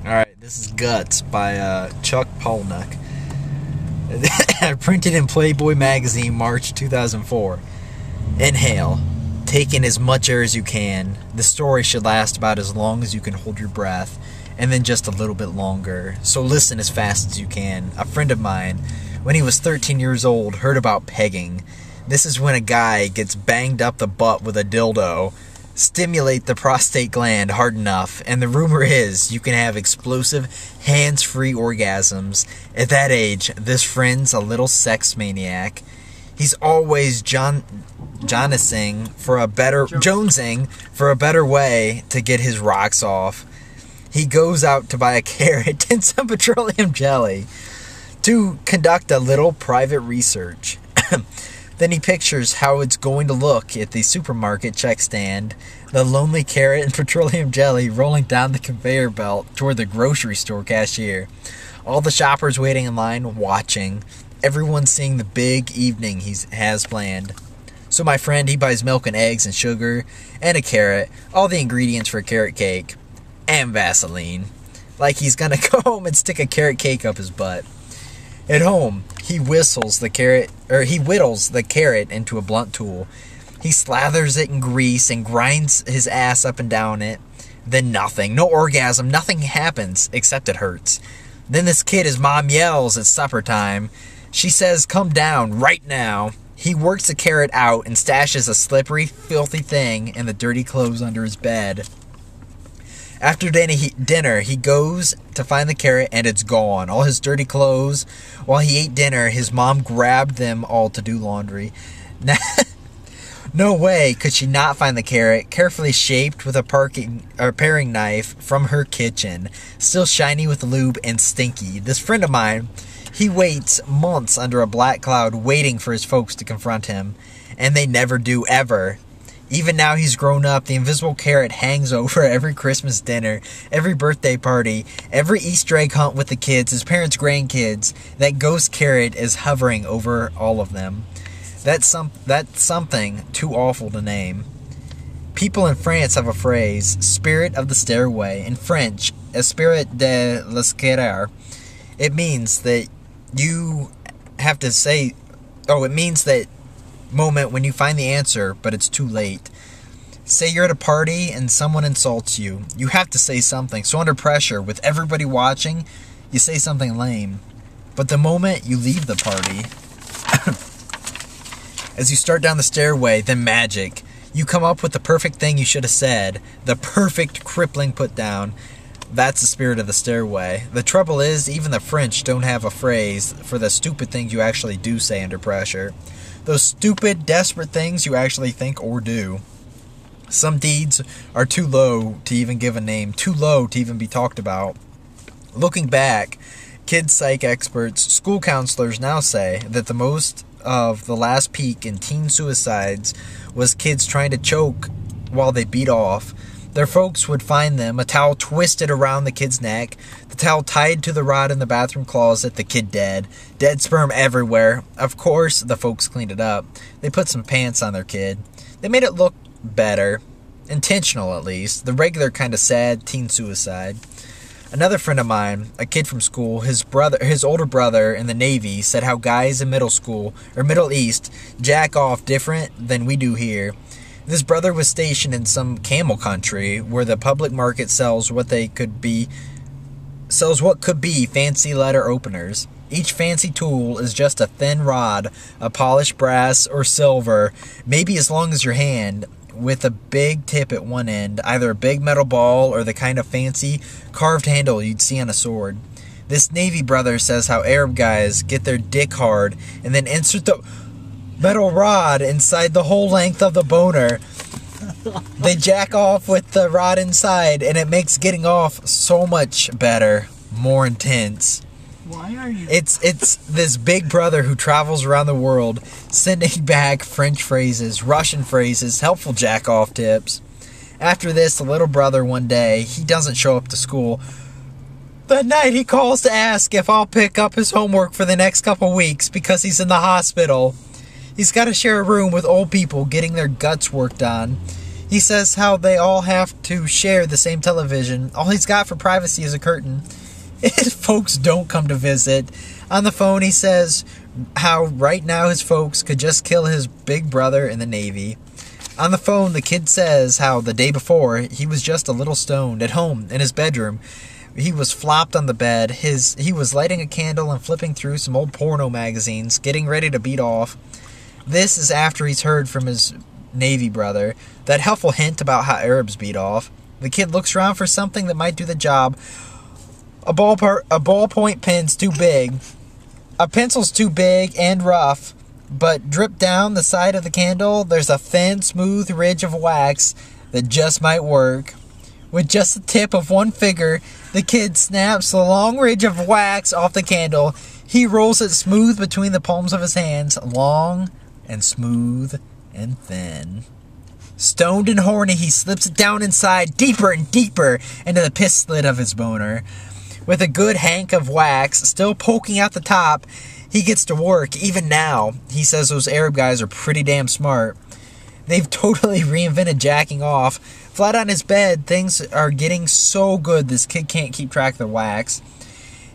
Alright, this is Guts by Chuck Palahniuk. Printed in Playboy magazine, March 2004. Inhale. Take in as much air as you can. The story should last about as long as you can hold your breath, and then just a little bit longer. So listen as fast as you can. A friend of mine, when he was 13 years old, heard about pegging. This is when a guy gets banged up the butt with a dildo, stimulate the prostate gland hard enough, and the rumor is you can have explosive, hands-free orgasms. At that age, this friend's a little sex maniac. He's always jonesing for a better way to get his rocks off. He goes out to buy a carrot and some petroleum jelly to conduct a little private research. Then he pictures how it's going to look at the supermarket check stand, the lonely carrot and petroleum jelly rolling down the conveyor belt toward the grocery store cashier. All the shoppers waiting in line, watching. Everyone seeing the big evening he has planned. So my friend, he buys milk and eggs and sugar and a carrot, all the ingredients for a carrot cake, and Vaseline. Like he's gonna go home and stick a carrot cake up his butt. At home, he whittles the carrot into a blunt tool. He slathers it in grease and grinds his ass up and down it. Then nothing. No orgasm. Nothing happens, except it hurts. Then this kid, his mom yells at supper time. She says, "Come down, right now." He works the carrot out and stashes a slippery, filthy thing in the dirty clothes under his bed. After dinner, he goes to find the carrot and it's gone. All his dirty clothes. While he ate dinner, his mom grabbed them all to do laundry. No way could she not find the carrot, carefully shaped with a paring knife from her kitchen, still shiny with lube and stinky. This friend of mine, he waits months under a black cloud waiting for his folks to confront him, and they never do, ever. Even now he's grown up, the invisible carrot hangs over every Christmas dinner, every birthday party, every Easter egg hunt with the kids, his parents' grandkids. That ghost carrot is hovering over all of them. That's something too awful to name. People in France have a phrase, spirit of the stairway. In French, esprit de l'escalier. It means that you have to say, it means that moment when you find the answer, but it's too late. Say you're at a party and someone insults you. You have to say something. So under pressure, with everybody watching, you say something lame. But the moment you leave the party, as you start down the stairway, then magic. You come up with the perfect thing you should have said. The perfect crippling put down. That's the spirit of the stairway. The trouble is, even the French don't have a phrase for the stupid things you actually do say under pressure. Those stupid, desperate things you actually think or do. Some deeds are too low to even give a name, too low to even be talked about. Looking back, kids psych experts, school counselors now say that the most of the last peak in teen suicides was kids trying to choke while they beat off. Their folks would find them, a towel twisted around the kid's neck, the towel tied to the rod in the bathroom closet, the kid dead. Dead sperm everywhere. Of course, the folks cleaned it up. They put some pants on their kid. They made it look better. Intentional, at least. The regular kind of sad teen suicide. Another friend of mine, a kid from school, his older brother in the Navy, said how guys in middle school, or Middle East, jack off different than we do here. This brother was stationed in some camel country where the public market sells what could be fancy letter openers. Each fancy tool is just a thin rod of polished brass or silver, maybe as long as your hand, with a big tip at one end, either a big metal ball or the kind of fancy carved handle you'd see on a sword. This Navy brother says how Arab guys get their dick hard and then insert the metal rod inside the whole length of the boner. They jack off with the rod inside, and it makes getting off so much better, more intense. Why are you... It's this big brother who travels around the world, sending back French phrases, Russian phrases, helpful jack-off tips. After this, the little brother one day, he doesn't show up to school. That night he calls to ask if I'll pick up his homework for the next couple weeks because he's in the hospital. He's got to share a room with old people getting their guts worked on. He says how they all have to share the same television. All he's got for privacy is a curtain. His folks don't come to visit. On the phone, he says how right now his folks could just kill his big brother in the Navy. On the phone, the kid says how the day before, he was just a little stoned at home in his bedroom. He was flopped on the bed. He was lighting a candle and flipping through some old porno magazines, getting ready to beat off. This is after he's heard from his Navy brother that helpful hint about how Arabs beat off. The kid looks around for something that might do the job. A ballpoint pen's too big. A pencil's too big and rough. But drip down the side of the candle, there's a thin, smooth ridge of wax that just might work. With just the tip of one finger, the kid snaps the long ridge of wax off the candle. He rolls it smooth between the palms of his hands, long and smooth and thin. Stoned and horny, he slips it down inside, deeper and deeper, into the piss slit of his boner. With a good hank of wax still poking out the top, he gets to work. Even now, he says those Arab guys are pretty damn smart. They've totally reinvented jacking off. Flat on his bed, things are getting so good this kid can't keep track of the wax.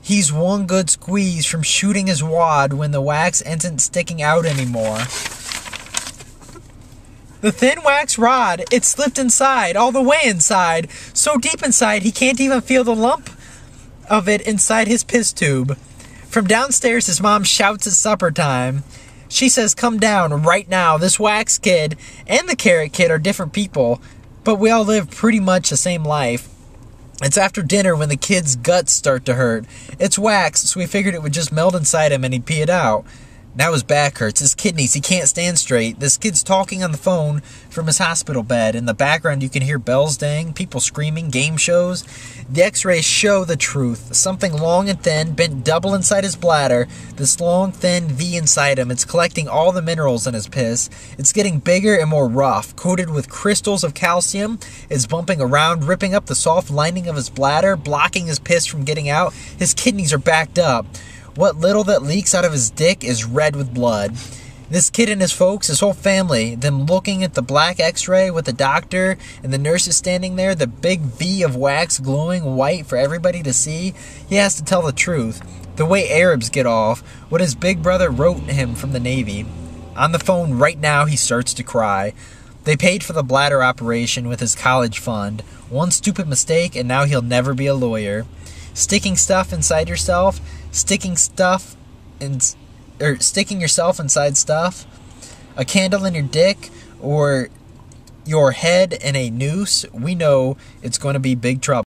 He's one good squeeze from shooting his wad when the wax isn't sticking out anymore. The thin wax rod, it slipped inside, all the way inside, so deep inside he can't even feel the lump of it inside his piss tube. From downstairs, his mom shouts it's supper time. She says, come down right now. This wax kid and the carrot kid are different people, but we all live pretty much the same life. It's after dinner when the kid's guts start to hurt. It's wax, so we figured it would just melt inside him and he'd pee it out. Now his back hurts, his kidneys, he can't stand straight. This kid's talking on the phone from his hospital bed. In the background you can hear bells ding, people screaming, game shows. The x-rays show the truth. Something long and thin, bent double inside his bladder. This long, thin V inside him. It's collecting all the minerals in his piss. It's getting bigger and more rough, coated with crystals of calcium. It's bumping around, ripping up the soft lining of his bladder, blocking his piss from getting out. His kidneys are backed up. What little that leaks out of his dick is red with blood. This kid and his folks, his whole family, them looking at the black x-ray with the doctor and the nurses standing there, the big V of wax glowing white for everybody to see. He has to tell the truth. The way Arabs get off, what his big brother wrote him from the Navy. On the phone right now, he starts to cry. They paid for the bladder operation with his college fund. One stupid mistake and now he'll never be a lawyer. Sticking stuff inside yourself, sticking yourself inside stuff, a candle in your dick, or your head in a noose, we know it's going to be big trouble.